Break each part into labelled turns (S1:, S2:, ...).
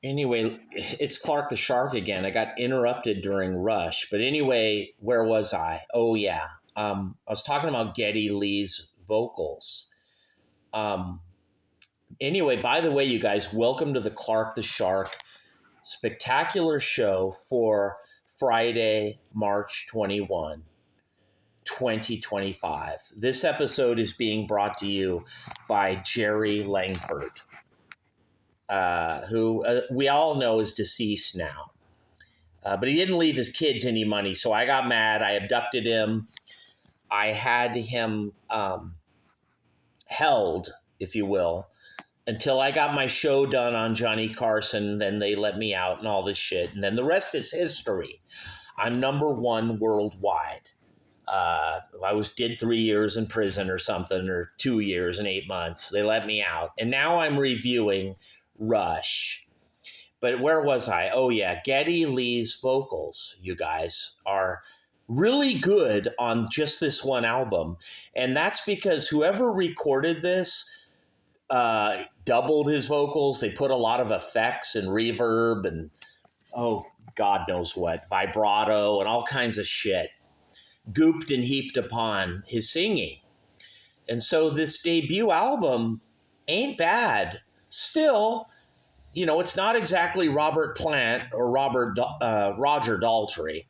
S1: Anyway, it's Clark the Shark again. I got interrupted during Rush. But anyway, where was I? Oh, yeah. I was talking about Geddy Lee's vocals. Um, anyway, by the way, you guys, welcome to the Clark the Shark spectacular show for Friday, March 2025. This episode is being brought to you by Jerry Langford, who we all know is deceased now. But he didn't leave his kids any money, so I got mad. I abducted him. I had him held, if you will, until I got my show done on Johnny Carson. Then they let me out and all this shit. And then the rest is history. I'm #1 worldwide. Did 3 years in prison or something, or 2 years and 8 months. They let me out. And now I'm reviewing Rush. But where was I? Oh, yeah. Geddy Lee's vocals, you guys, are really good on just this one album. And that's because whoever recorded this doubled his vocals. They put a lot of effects and reverb and, oh, God knows what, vibrato and all kinds of shit gooped and heaped upon his singing. And so this debut album ain't bad. Still, you know, it's not exactly Robert Plant or Roger Daltrey.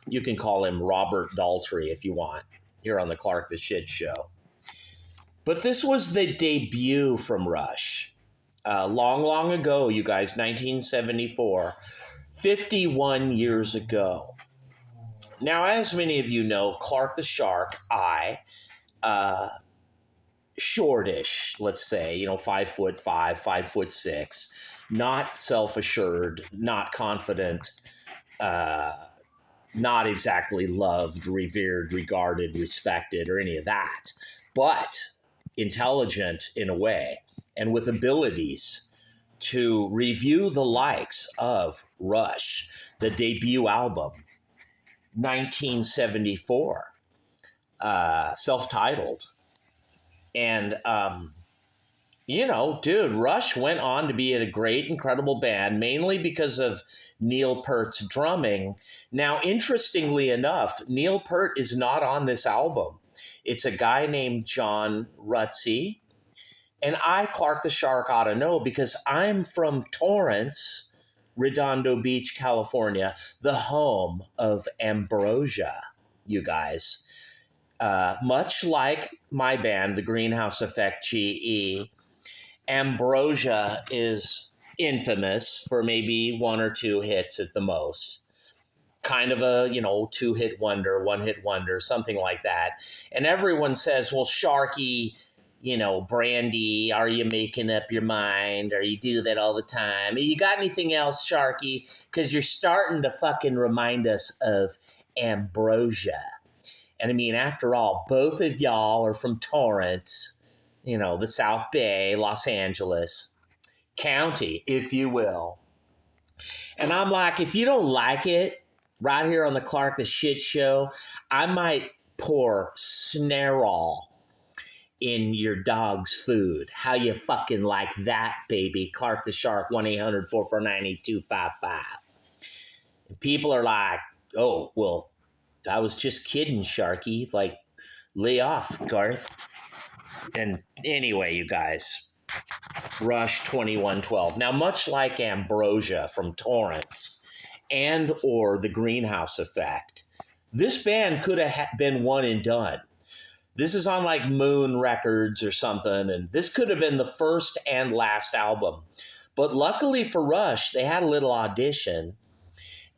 S1: You can call him Robert Daltrey if you want, here on the Clark the Shit Show. But this was the debut from Rush. Long ago, you guys, 1974, 51 years ago. Now, as many of you know, Clark the Shark, shortish, let's say, 5'5", 5'6", not self-assured, not confident, not exactly loved, revered, regarded, respected, or any of that, but intelligent in a way, and with abilities to review the likes of Rush, the debut album, 1974, self-titled. And, dude, Rush went on to be a great, incredible band, mainly because of Neil Peart's drumming. Now, interestingly enough, Neil Peart is not on this album. It's a guy named John Rutsey. And I, Clark the Shark, ought to know because I'm from Torrance, Redondo Beach, California, the home of Ambrosia, you guys. Much like my band, the Greenhouse Effect GE, Ambrosia is infamous for maybe 1 or 2 hits at the most. Kind of a, 2-hit wonder, 1-hit wonder, something like that. And everyone says, well, Sharky, Brandy, are you making up your mind? Or you do that all the time? You got anything else, Sharky? Because you're starting to fucking remind us of Ambrosia. And I mean, after all, both of y'all are from Torrance, the South Bay, Los Angeles County, if you will. And I'm like, if you don't like it, right here on the Clark the Shit Show, I might pour Snarl in your dog's food. How you fucking like that, baby? Clark the Shark, 1-800-449-8255. And people are like, oh, well, I was just kidding, Sharky. Like, lay off, Garth. And anyway, you guys, Rush 2112. Now, much like Ambrosia from Torrance and or the Greenhouse Effect, this band could have been one and done. This is on like Moon Records or something, and this could have been the first and last album. But luckily for Rush, they had a little audition,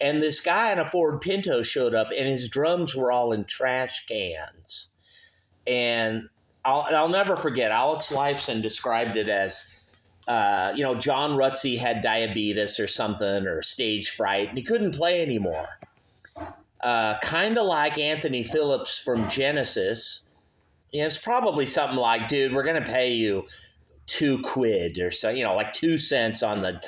S1: and this guy in a Ford Pinto showed up, and his drums were all in trash cans. And I'll never forget, Alex Lifeson described it as, John Rutsey had diabetes or something, or stage fright, and he couldn't play anymore. Kind of like Anthony Phillips from Genesis. It's probably something like, dude, we're going to pay you $2 or so, like 2 cents on the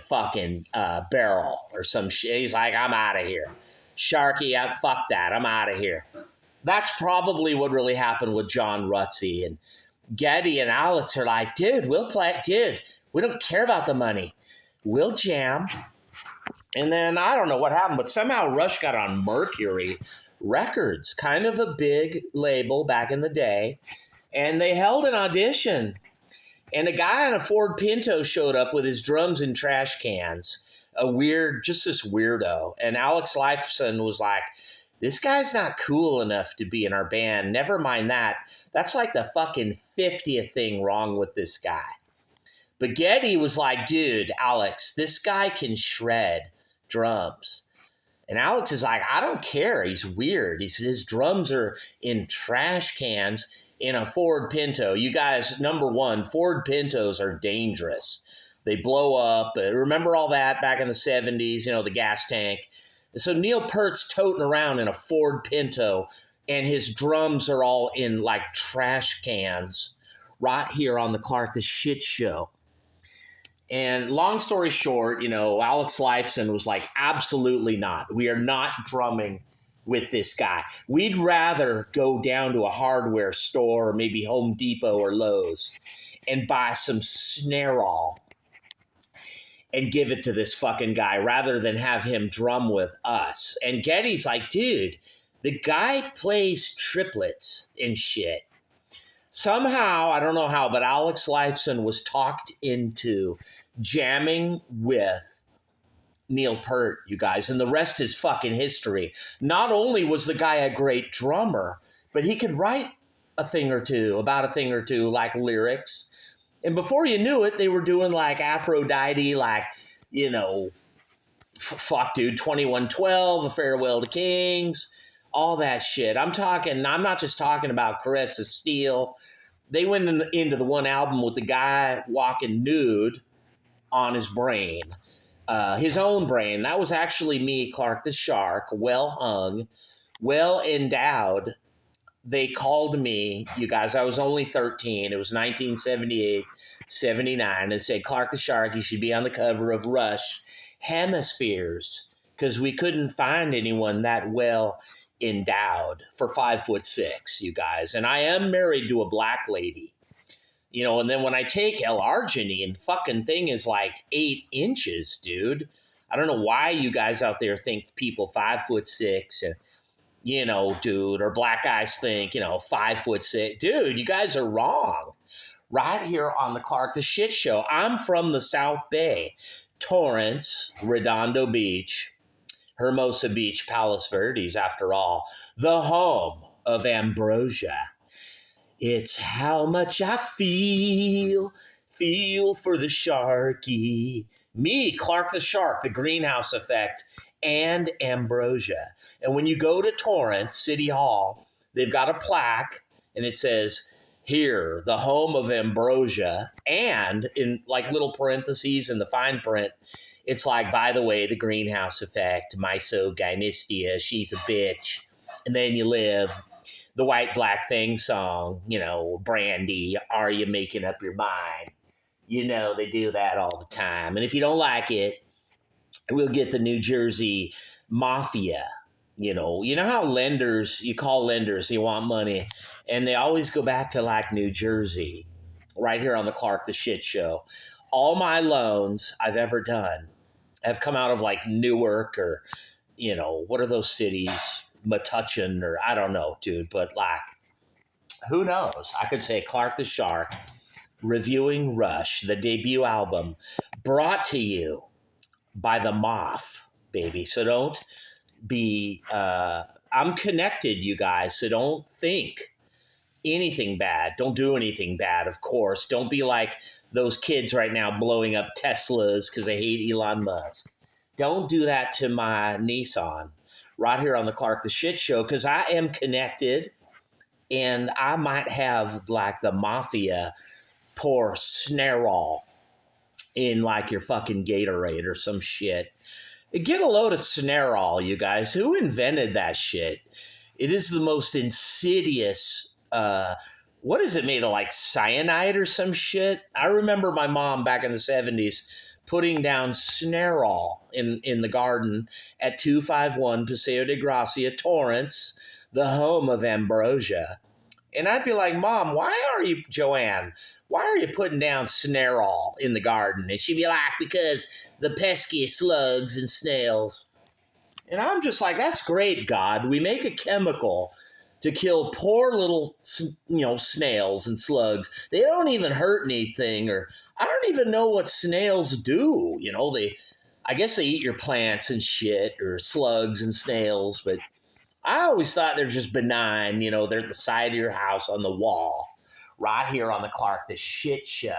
S1: fucking barrel or some shit. He's like, I'm out of here. Sharky, fuck that. I'm out of here. That's probably what really happened with John Rutsey. And Geddy and Alex are like, dude, we'll play. Dude, we don't care about the money. we'll jam. And then I don't know what happened, but somehow Rush got on Mercury Records, kind of a big label back in the day. And they held an audition. And a guy on a Ford Pinto showed up with his drums in trash cans. Just this weirdo. And Alex Lifeson was like, this guy's not cool enough to be in our band. Never mind that. That's like the fucking 50th thing wrong with this guy. But Geddy was like, dude, Alex, this guy can shred drums. And Alex is like, I don't care. He's weird. His drums are in trash cans in a Ford Pinto. You guys, number one, Ford Pintos are dangerous. They blow up. Remember all that back in the 70s, the gas tank. And so Neil Peart's toting around in a Ford Pinto, and his drums are all in like trash cans right here on the Clark the Shit Show. And long story short, Alex Lifeson was like, absolutely not. We are not drumming with this guy. We'd rather go down to a hardware store, maybe Home Depot or Lowe's, and buy some Snare-all and give it to this fucking guy rather than have him drum with us. And Geddy's like, dude, the guy plays triplets and shit. Somehow, I don't know how, but Alex Lifeson was talked into jamming with Neil Peart, you guys, and the rest is fucking history. Not only was the guy a great drummer, but he could write a thing or two, like lyrics. And before you knew it, they were doing like Aphrodite, like, fuck, dude, 2112, A Farewell to Kings, all that shit. I'm not just talking about Caress of Steel. They went into the one album with the guy walking nude on his brain, his own brain. That was actually me, Clark the Shark, well hung, well endowed. They called me, you guys, I was only 13. It was 1978, 79, and said, Clark the Shark, you should be on the cover of Rush Hemispheres, because we couldn't find anyone that well endowed for 5'6", you guys. And I am married to a black lady, and then when I take L-arginine, fucking thing is like 8 inches, dude. I don't know why you guys out there think people 5'6" and, dude, or black guys think, 5'6". Dude, you guys are wrong. Right here on the Clark the Shit Show. I'm from the South Bay, Torrance, Redondo Beach, Hermosa Beach, Palos Verdes, after all, the home of Ambrosia. It's how much I feel for the Sharky. Me, Clark the Shark, the Greenhouse Effect, and Ambrosia. And when you go to Torrance City Hall, they've got a plaque, and it says, here, the home of Ambrosia, and in like little parentheses in the fine print, it's like, by the way, the Greenhouse Effect, Misogynistia, she's a bitch. And then you live the White Black Thing song, Brandy, are you making up your mind? They do that all the time. And if you don't like it, we'll get the New Jersey Mafia. You know how you call lenders, you want money, and they always go back to like New Jersey, right here on the Clark the Shit Show. All my loans I've ever done have come out of like Newark or, what are those cities? Metuchen, or I don't know, dude, but like, who knows? I could say Clark the Shark reviewing Rush, the debut album, brought to you by the Moth, baby. So don't be, I'm connected, you guys, so don't think anything bad. Don't do anything bad, of course. Don't be like those kids right now blowing up Teslas because they hate Elon Musk. Don't do that to my Nissan right here on the Clark the Shit Show, because I am connected, and I might have like the mafia pour Snare-all in like your fucking Gatorade or some shit. Get a load of Snare-all, you guys. Who invented that shit? It is the most insidious, what is it made of, like cyanide or some shit? I remember my mom back in the 70s putting down Snare-all in the garden at 251 Paseo de Gracia, Torrance, the home of Ambrosia. And I'd be like, Mom, Joanne, why are you putting down Snarl in the garden? And she'd be like, because the pesky slugs and snails. And I'm just like, that's great, God. We make a chemical to kill poor little, snails and slugs. They don't even hurt anything, or I don't even know what snails do. I guess they eat your plants and shit, or slugs and snails, but I always thought they're just benign. They're at the side of your house on the wall, right here on the Clark the Shit Show.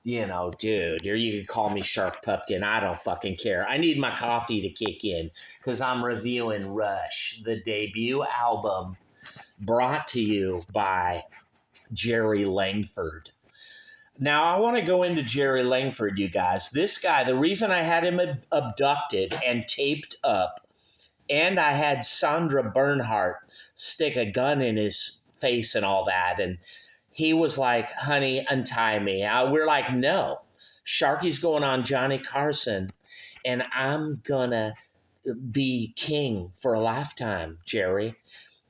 S1: Dude, or you can call me Shark Pumpkin. I don't fucking care. I need my coffee to kick in because I'm reviewing Rush, the debut album brought to you by Jerry Langford. Now, I want to go into Jerry Langford, you guys. This guy, the reason I had him abducted and taped up, and I had Sandra Bernhardt stick a gun in his face and all that, and he was like, honey, untie me. We're like, no. Sharky's going on Johnny Carson, and I'm gonna be king for a lifetime, Jerry.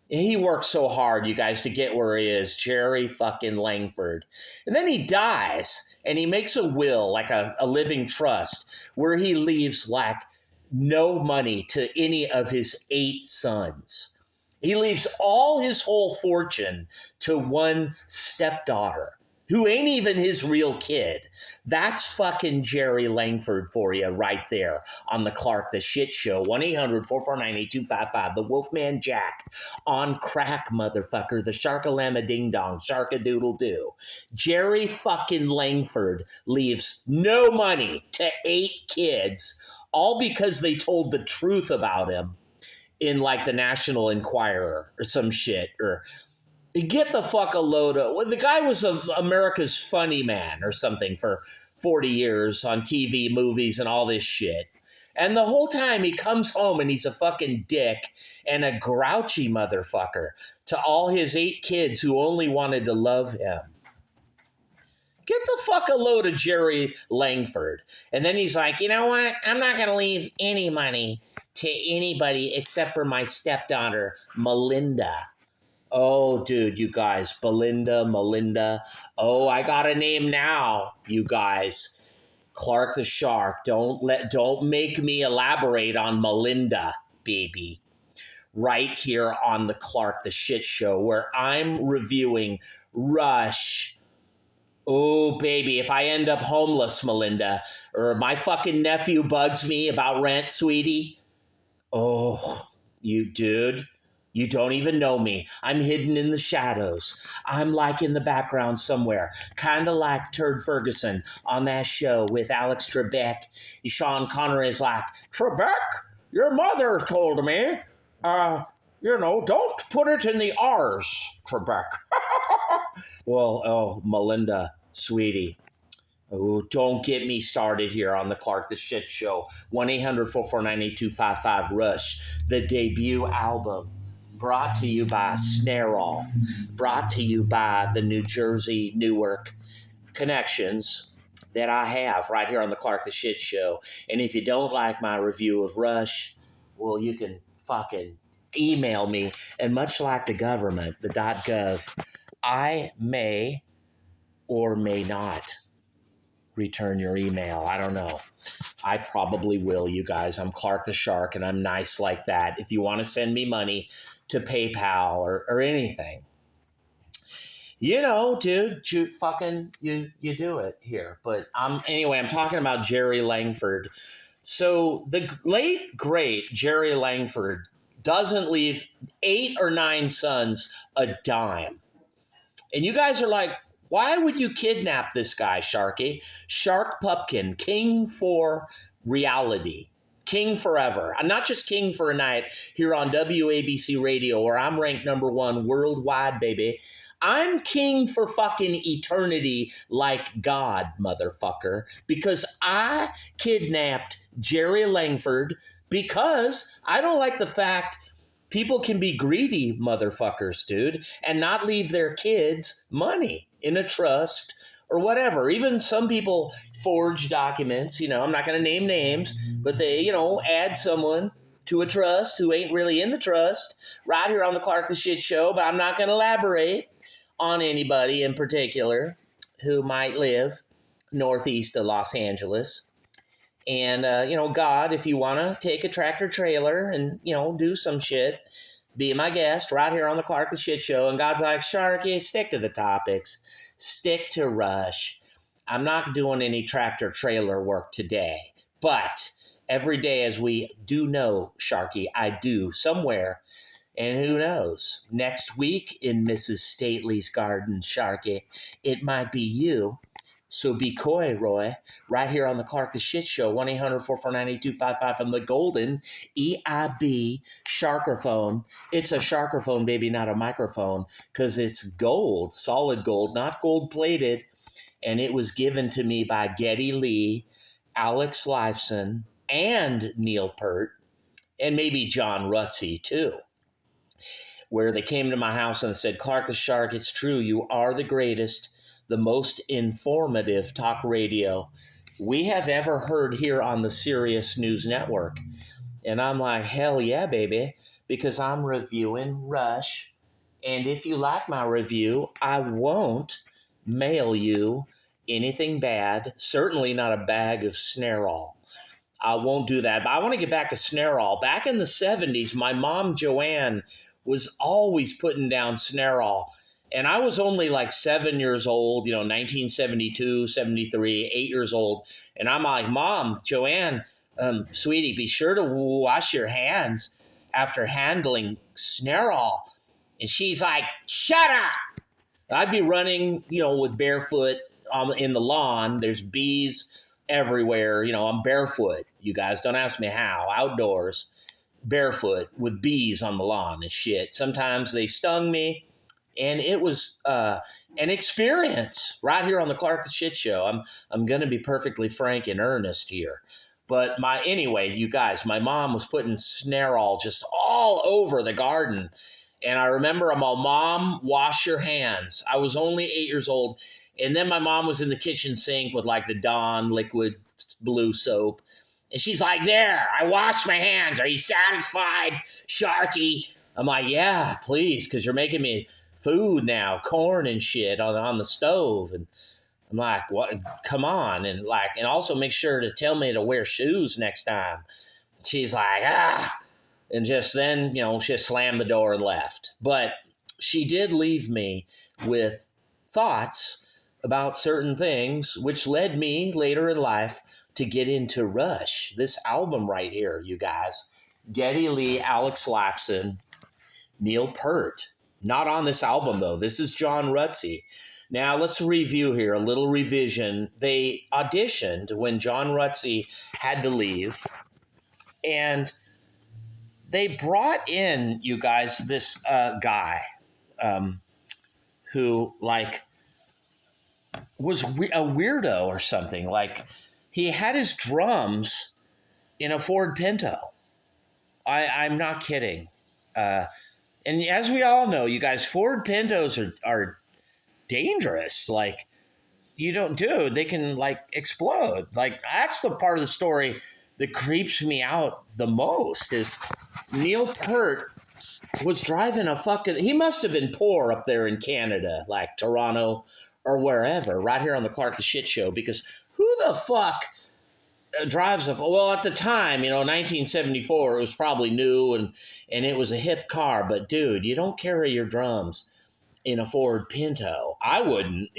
S1: He worked so hard, you guys, to get where he is, Jerry fucking Langford. And then he dies, and he makes a will, like a living trust, where he leaves like no money to any of his 8 sons. He leaves all his whole fortune to one stepdaughter who ain't even his real kid. That's fucking Jerry Langford for you right there on the Clark the Shit Show. 1-800-449-8255. The Wolfman Jack on crack, motherfucker. The Sharkalama Ding Dong. Sharkadoodle Doo. Jerry fucking Langford leaves no money to 8 kids, all because they told the truth about him in like the National Enquirer or some shit, or get the fuck a load of. Well, the guy was America's funny man or something for 40 years on TV, movies, and all this shit. And the whole time he comes home and he's a fucking dick and a grouchy motherfucker to all his 8 kids who only wanted to love him. Get the fuck a load of Jerry Langford. And then he's like, you know what? I'm not going to leave any money to anybody except for my stepdaughter, Melinda. Oh, dude, you guys, Melinda. Oh, I got a name now, you guys. Clark the Shark. Don't make me elaborate on Melinda, baby. Right here on the Clark the Shit Show, where I'm reviewing Rush. Oh, baby, if I end up homeless, Melinda, or my fucking nephew bugs me about rent, sweetie. Oh, you dude, you don't even know me. I'm hidden in the shadows. I'm like in the background somewhere, kind of like Turd Ferguson on that show with Alex Trebek. Sean Connery is like, Trebek, your mother told me, don't put it in the R's, Trebek. Well, oh, Melinda, sweetie. Oh, don't get me started here on the Clark the Shit Show. 1-800-449-8255 Rush, the debut album, brought to you by Snarl, brought to you by the New Jersey, Newark connections that I have right here on the Clark the Shit Show. And if you don't like my review of Rush, well, you can fucking email me. And much like the government, the .gov, I may or may not return your email. I don't know. I probably will, you guys. I'm Clark the Shark, and I'm nice like that. If you want to send me money to PayPal or anything, dude, you do it here. But anyway, I'm talking about Jerry Langford. So the late, great Jerry Langford doesn't leave 8 or 9 sons a dime. And you guys are like, why would you kidnap this guy, Sharky? Shark Pumpkin, king for reality, king forever. I'm not just king for a night here on WABC Radio, where I'm ranked #1 worldwide, baby. I'm king for fucking eternity like God, motherfucker, because I kidnapped Jerry Langford because I don't like the fact people can be greedy motherfuckers, dude, and not leave their kids money in a trust or whatever. Even some people forge documents, I'm not going to name names, but they, add someone to a trust who ain't really in the trust, right here on the Clark the Shit Show, but I'm not going to elaborate on anybody in particular who might live northeast of Los Angeles. And, God, if you want to take a tractor trailer and, do some shit, be my guest right here on the Clark the Shit Show. And God's like, Sharky, stick to the topics. Stick to Rush. I'm not doing any tractor trailer work today. But every day, as we do know, Sharky, I do somewhere. And who knows? Next week in Mrs. Stately's garden, Sharky, it might be you. So be coy, Roy, right here on the Clark the Shit Show, 1-800-449-8255 from the golden EIB Sharkerphone. It's a Sharkerphone, baby, not a microphone, because it's gold, solid gold, not gold-plated, and it was given to me by Geddy Lee, Alex Lifeson, and Neil Peart, and maybe John Rutsey, too, where they came to my house and said, Clark the Shark, it's true, you are the greatest, the most informative talk radio we have ever heard here on the Sirius News Network. And I'm like, hell yeah, baby, because I'm reviewing Rush. And if you like my review, I won't mail you anything bad, certainly not a bag of Snarl. I won't do that. But I want to get back to Snarl. Back in the 70s, my mom, Joanne, was always putting down Snarl. And I was only like 7 years old, 1972, 73, 8 years old. And I'm like, Mom, Joanne, sweetie, be sure to wash your hands after handling Snarl. And she's like, shut up. I'd be running, with barefoot in the lawn. There's bees everywhere. I'm barefoot. You guys don't ask me how. Outdoors, barefoot with bees on the lawn and shit. Sometimes they stung me. And it was an experience right here on the Clark the Shit Show. I'm going to be perfectly frank and earnest here. But anyway, you guys, my mom was putting Snarl just all over the garden. And I remember I'm all, Mom, wash your hands. I was only 8 years old. And then my mom was in the kitchen sink with like the Dawn liquid blue soap. And she's like, there, I washed my hands. Are you satisfied, Sharky? I'm like, yeah, please, because you're making me food now, corn and shit on the stove. And I'm like, what? Come on. And also make sure to tell me to wear shoes next time. She's like, and just then, she slammed the door and left. But she did leave me with thoughts about certain things, which led me later in life to get into Rush, this album right here, you guys. Geddy Lee, Alex Lifeson, Neil Peart. Not on this album, though. This is John Rutsey. Now, let's review here, a little revision. They auditioned when John Rutsey had to leave, and they brought in, you guys, this guy who, was a weirdo or something. He had his drums in a Ford Pinto. I'm not kidding. And as we all know, you guys, Ford Pintos are dangerous. They can explode. That's the part of the story that creeps me out the most is Neil Peart was driving he must have been poor up there in Canada, like Toronto or wherever, right here on the Clark the Shit Show, because who the fuck drives at the time, 1974, it was probably new and it was a hip car, but dude, you don't carry your drums in a Ford Pinto. I wouldn't.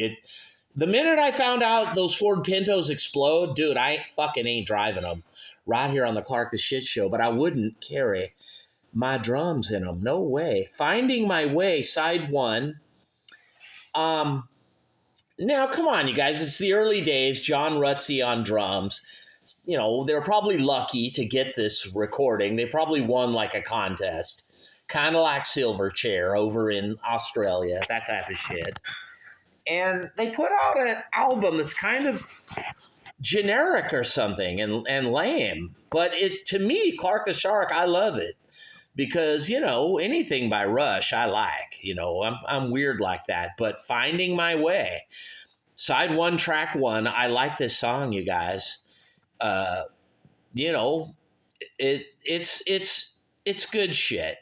S1: The minute I found out those Ford Pintos explode, dude, I fucking ain't driving them right here on the Clark the Shit Show, but I wouldn't carry my drums in them. No way. Finding My Way, side one. Now, come on, you guys. It's the early days. John Rutsey on drums. They were probably lucky to get this recording. They probably won a contest, kind of like Silverchair over in Australia, that type of shit. And they put out an album that's kind of generic or something and lame. But to me, Clark the Shark, I love it. Because, anything by Rush, I like. I'm weird like that. But Finding My Way, side one, track one, I like this song, you guys. It's good shit.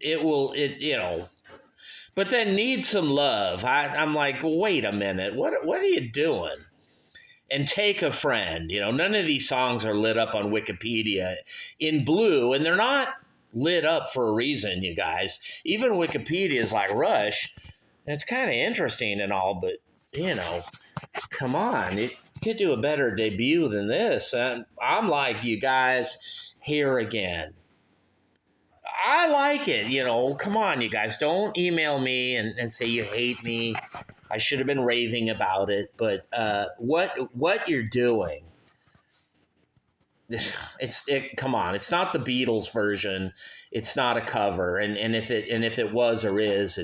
S1: It will. But then Need Some Love. I'm like, wait a minute, what are you doing? And Take a Friend. None of these songs are lit up on Wikipedia in blue, and they're not lit up for a reason, you guys. Even Wikipedia is like, Rush. It's kind of interesting and all, but come on, you could do a better debut than this. And I'm like, you guys, here again. I like it, come on, you guys. Don't email me and say you hate me. I should have been raving about it, but what you're doing, come on, it's not the Beatles version. It's not a cover, and if it was or is,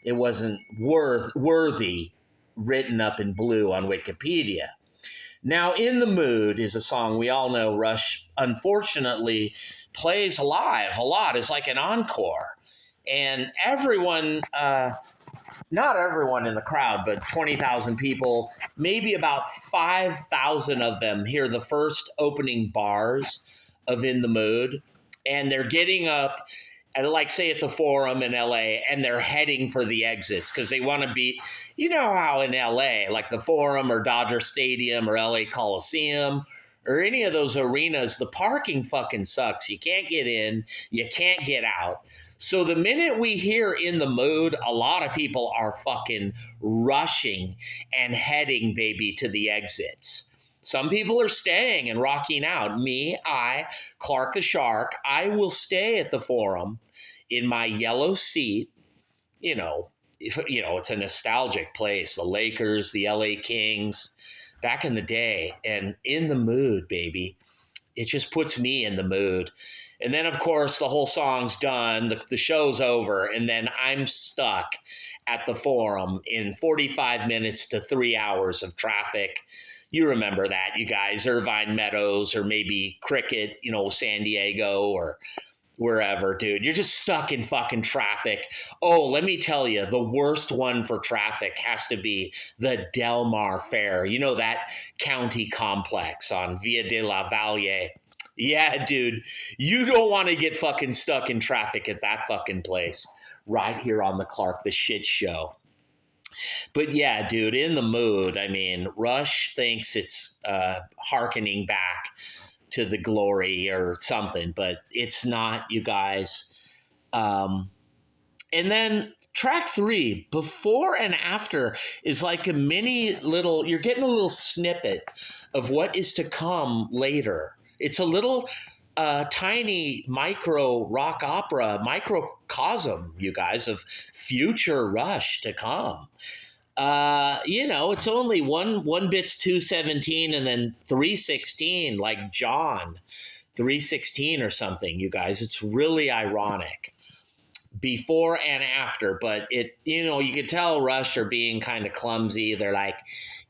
S1: it wasn't worthy written up in blue on Wikipedia. Now, In the Mood is a song we all know Rush, unfortunately, plays live a lot. It's like an encore. And everyone, not everyone in the crowd, but 20,000 people, maybe about 5,000 of them hear the first opening bars of In the Mood. And they're getting up, and like say at the Forum in LA, and they're heading for the exits because they want to be, how in LA, like the Forum or Dodger Stadium or LA Coliseum or any of those arenas, the parking fucking sucks. You can't get in, you can't get out. So the minute we hear In the Mood, a lot of people are fucking rushing and heading, baby, to the exits. Some people are staying and rocking out. Me, Clark the Shark, I will stay at the Forum in my yellow seat. It's a nostalgic place. The Lakers, the LA Kings, back in the day, and In the Mood, baby. It just puts me in the mood. And then, of course, the whole song's done. The show's over. And then I'm stuck at the Forum in 45 minutes to 3 hours of traffic. You remember that, you guys, Irvine Meadows or maybe Cricket, San Diego or wherever, dude. You're just stuck in fucking traffic. Oh, let me tell you, the worst one for traffic has to be the Del Mar Fair. That county complex on Via de la Valle. Yeah, dude, you don't want to get fucking stuck in traffic at that fucking place right here on the Clark the Shit Show. But yeah, dude, In the Mood. I mean, Rush thinks it's hearkening back to the glory or something, but it's not, you guys. And then track 3, Before and After, is like a mini little, you're getting a little snippet of what is to come later. It's a little tiny micro rock opera, microcosm, you guys, of future Rush to come. It's only one bit's 217 and then 316, like John 316 or something, you guys. It's really ironic. Before and after, but you could tell Rush are being kind of clumsy. They're like,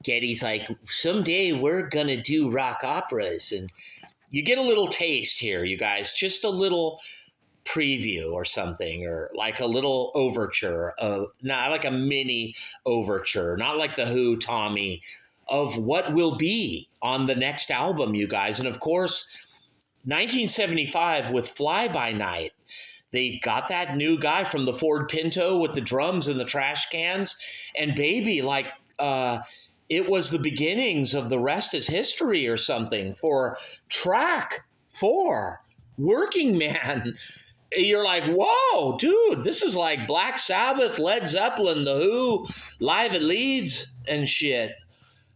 S1: Geddy's like, someday we're gonna do rock operas, and you get a little taste here, you guys, just a little preview or something, or like a little overture of, not like a mini overture, not like the Who, Tommy, of what will be on the next album, you guys. And of course, 1975 with Fly By Night, they got that new guy from the Ford Pinto with the drums and the trash cans, and baby, like it was the beginnings of The Rest Is History or something for track 4, Working Man. You're like, whoa, dude, this is like Black Sabbath, Led Zeppelin, The Who, live at Leeds and shit.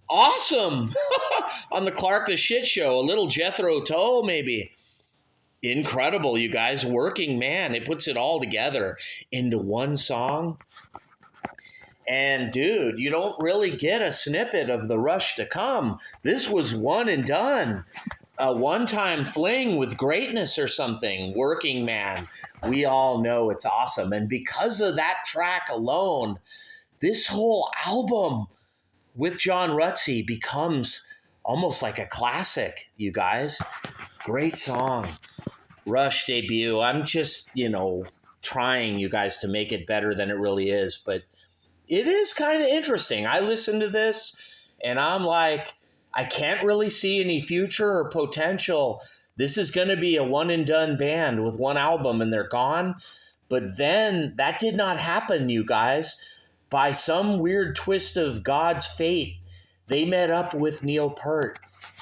S1: Awesome. On the Clark the Shit Show, a little Jethro Tull maybe. Incredible, you guys. Working Man. It puts it all together into one song. And dude, you don't really get a snippet of the Rush to come. This was one and done. A one-time fling with greatness or something. Working Man. We all know it's awesome. And because of that track alone, this whole album with John Rutsey becomes almost like a classic, you guys. Great song. Rush debut. I'm just, trying, you guys, to make it better than it really is. But it is kind of interesting. I listened to this and I'm like, I can't really see any future or potential This is going to be a one and done band with one album and they're gone. But then that did not happen, you guys. By some weird twist of God's fate, they met up with Neil Peart.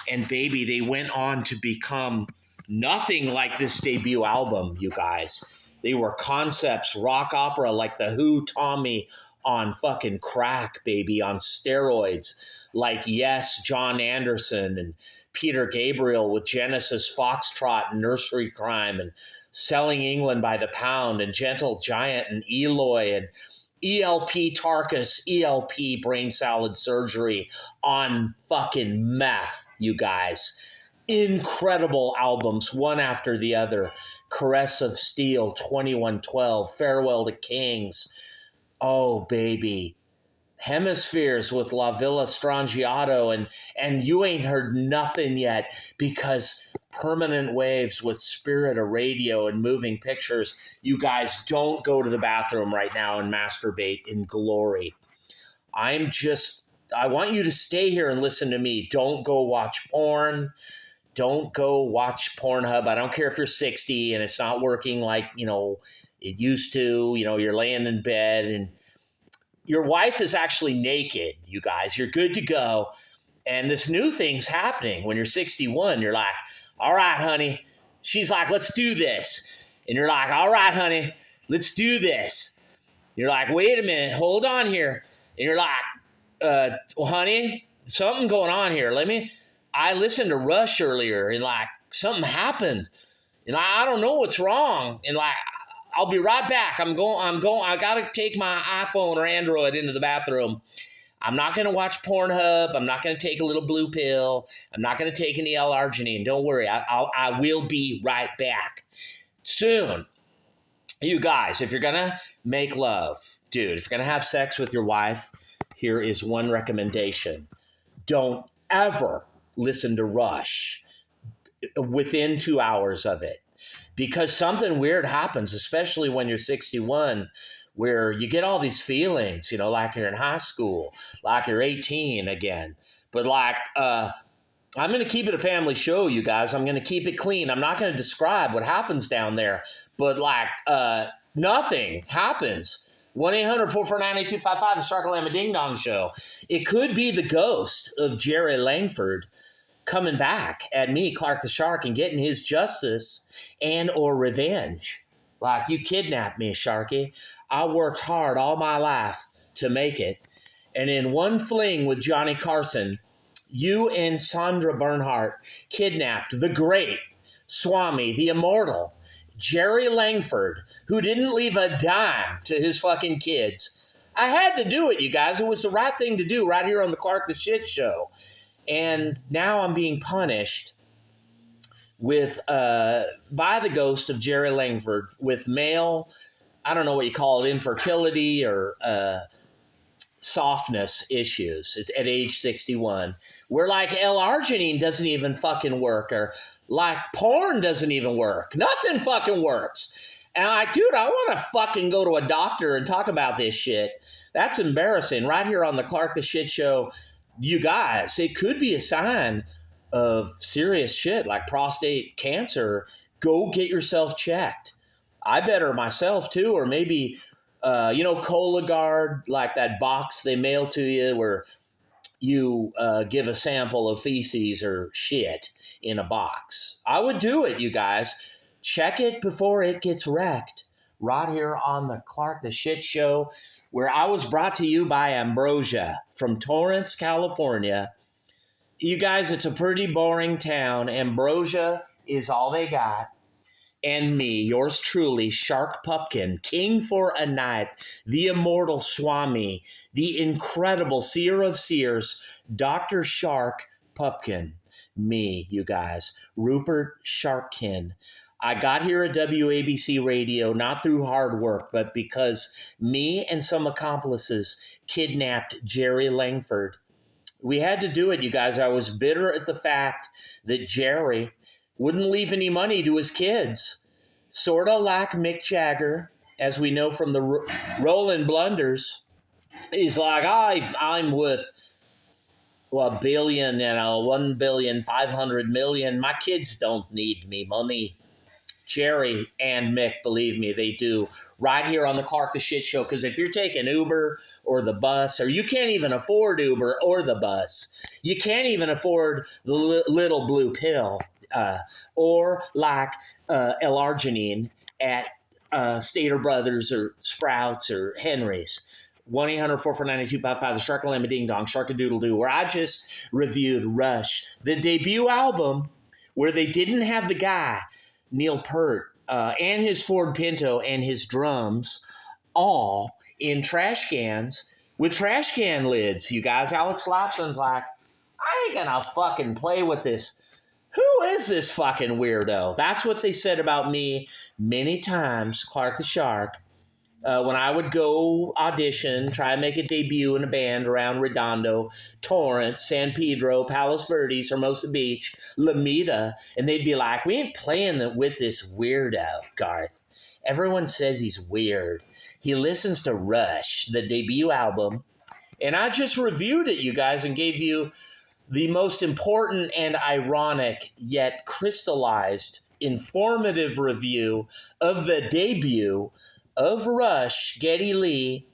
S1: And baby, they went on to become nothing like this debut album, you guys. They were concepts, rock opera like the Who, Tommy on fucking crack, baby, on steroids. Like Yes, John Anderson and Peter Gabriel with Genesis Foxtrot and Nursery Crime and Selling England by the Pound and Gentle Giant and Eloy and ELP Tarkus, ELP Brain Salad Surgery on fucking meth, you guys. Incredible albums, one after the other. Caress of Steel, 2112, Farewell to Kings. Oh, baby. Hemispheres with La Villa Strangiato, and you ain't heard nothing yet because Permanent Waves with Spirit of Radio and Moving Pictures. You guys don't go to the bathroom right now and masturbate in glory. I want you to stay here and listen to me. Don't go watch porn. Don't go watch Pornhub. I don't care if you're 60 and it's not working like, it used to. You're laying in bed and your wife is actually naked, you guys. You're good to go. And this new thing's happening when you're 61. You're like, all right, honey. She's like, let's do this. And you're like, all right, honey, let's do this. You're like, wait a minute, hold on here. And you're like, well, honey, something going on here. I listened to Rush earlier and like something happened. And I don't know what's wrong. And like, I'll be right back. I got to take my iPhone or Android into the bathroom. I'm not going to watch Pornhub. I'm not going to take a little blue pill. I'm not going to take any L-arginine. Don't worry. I will be right back soon. You guys, if you're going to make love, dude, if you're going to have sex with your wife, here is one recommendation. Don't ever listen to Rush within 2 hours of it. Because something weird happens, especially when you're 61, where you get all these feelings, like you're in high school, like you're 18 again. But like, I'm going to keep it a family show, you guys. I'm going to keep it clean. I'm not going to describe what happens down there. But like, nothing happens. 1-800-449-8255, the Shark Lamb Ding Dong Show. It could be the ghost of Jerry Langford coming back at me, Clark the Shark, and getting his justice and or revenge. Like, you kidnapped me, Sharky. I worked hard all my life to make it. And in one fling with Johnny Carson, you and Sandra Bernhardt kidnapped the great Swami, the immortal, Jerry Langford, who didn't leave a dime to his fucking kids. I had to do it, you guys. It was the right thing to do right here on the Clark the Shit Show. And now I'm being punished with by the ghost of Jerry Langford with male, I don't know what you call it, infertility or softness issues. It's at age 61. Where like L-arginine doesn't even fucking work, or like porn doesn't even work. Nothing fucking works. And I want to fucking go to a doctor and talk about this shit. That's embarrassing. Right here on the Clark the Shit Show. You guys, it could be a sign of serious shit like prostate cancer. Go get yourself checked. I better myself too, or maybe, Cologuard, like that box they mail to you where you give a sample of feces or shit in a box. I would do it, you guys. Check it before it gets wrecked. Right here on the Clark the Shit Show, where I was brought to you by Ambrosia from Torrance, California. You guys, it's a pretty boring town. Ambrosia is all they got. And me, yours truly, Shark Pupkin, king for a night, the immortal Swami, the incredible seer of seers, Dr. Shark Pupkin. Me, you guys, Rupert Sharkkin. I got here at WABC Radio, not through hard work, but because me and some accomplices kidnapped Jerry Langford. We had to do it, you guys. I was bitter at the fact that Jerry wouldn't leave any money to his kids. Sort of like Mick Jagger, as we know from the Rolling Blunders. He's like, I'm with well, a billion, 1,500,000,000. My kids don't need me money. Jerry and Mick, believe me, they do. Right here on the Clark the Shit Show. Because if you're taking Uber or the bus, or you can't even afford Uber or the bus, you can't even afford the little blue pill, or like L-arginine at Stater Brothers or Sprouts or Henry's. 1-800-449-8255, the Sharkalama Ding Dong, Sharkadoodle-Doo, where I just reviewed Rush, the debut album where they didn't have the guy, Neil Peart, and his Ford Pinto and his drums all in trash cans with trash can lids. You guys, Alex Lifeson's like, I ain't gonna fucking play with this. Who is this fucking weirdo? That's what they said about me many times, Clark the Shark. When I would go audition, try and make a debut in a band around Redondo, Torrance, San Pedro, Palos Verdes, Hermosa Beach, Lomita, and they'd be like, we ain't playing with this weirdo, Garth. Everyone says he's weird. He listens to Rush, the debut album, and I just reviewed it, you guys, and gave you the most important and ironic yet crystallized, informative review of the debut of Rush, Geddy Lee,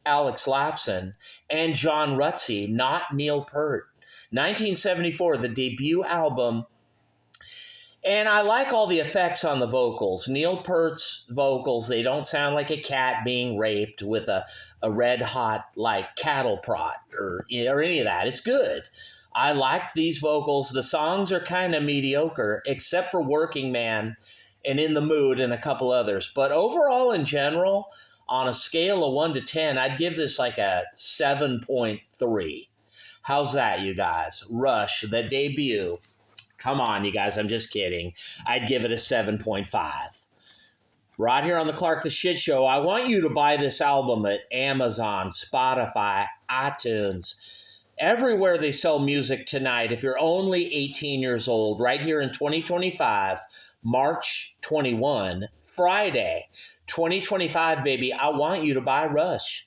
S1: Alex Lifeson, and John Rutsey, not Neil Peart. 1974, the debut album. And I like all the effects on the vocals. Neil Peart's vocals, they don't sound like a cat being raped with a red hot, like, cattle prod or any of that. It's good. I like these vocals. The songs are kind of mediocre, except for Working Man and In the Mood and a couple others. But overall, in general, on a scale of 1 to 10, I'd give this like a 7.3. How's that, you guys? Rush, the debut. Come on, you guys, I'm just kidding. I'd give it a 7.5. Right here on the Clark the Shit Show, I want you to buy this album at Amazon, Spotify, iTunes, everywhere they sell music tonight. If you're only 18 years old, right here in 2025, March 21, Friday, 2025, baby, I want you to buy Rush.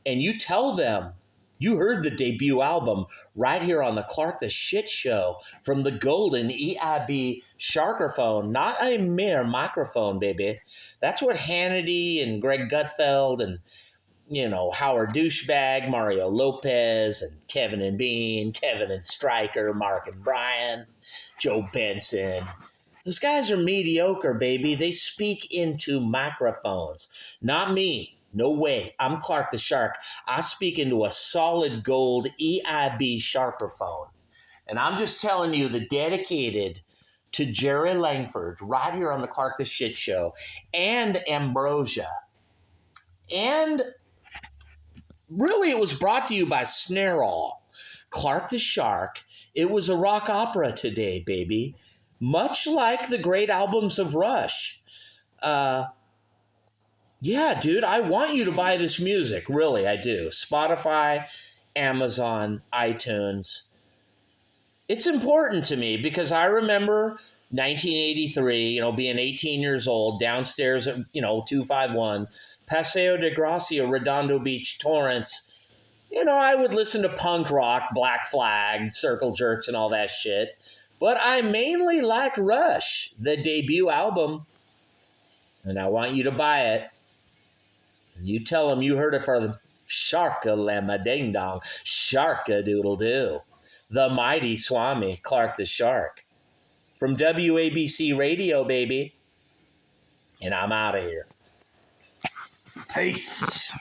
S1: And you tell them you heard the debut album right here on the Clark the Shit Show from the golden EIB Sharkerphone, not a mere microphone, baby. That's what Hannity and Greg Gutfeld and, Howard Douchebag, Mario Lopez, and Kevin and Bean, Kevin and Stryker, Mark and Brian, Joe Benson. Those guys are mediocre, baby. They speak into microphones. Not me. No way. I'm Clark the Shark. I speak into a solid gold EIB Sharkerphone. And I'm just telling you, the dedicated to Jerry Langford right here on the Clark the Shit Show and Ambrosia. And really, it was brought to you by Snarall. Clark the Shark. It was a rock opera today, baby. Much like the great albums of Rush. Yeah, dude, I want you to buy this music. Really, I do. Spotify, Amazon, iTunes. It's important to me because I remember 1983, being 18 years old, downstairs at, 251, Paseo de Gracia, Redondo Beach, Torrance. I would listen to punk rock, Black Flag, Circle Jerks, and all that shit. But I mainly liked Rush, the debut album. And I want you to buy it. And you tell them you heard it from Sharkalama Ding Dong, Sharkadoodle-Doo, the mighty Swami, Clark the Shark. From WABC Radio, baby. And I'm out of here. Peace.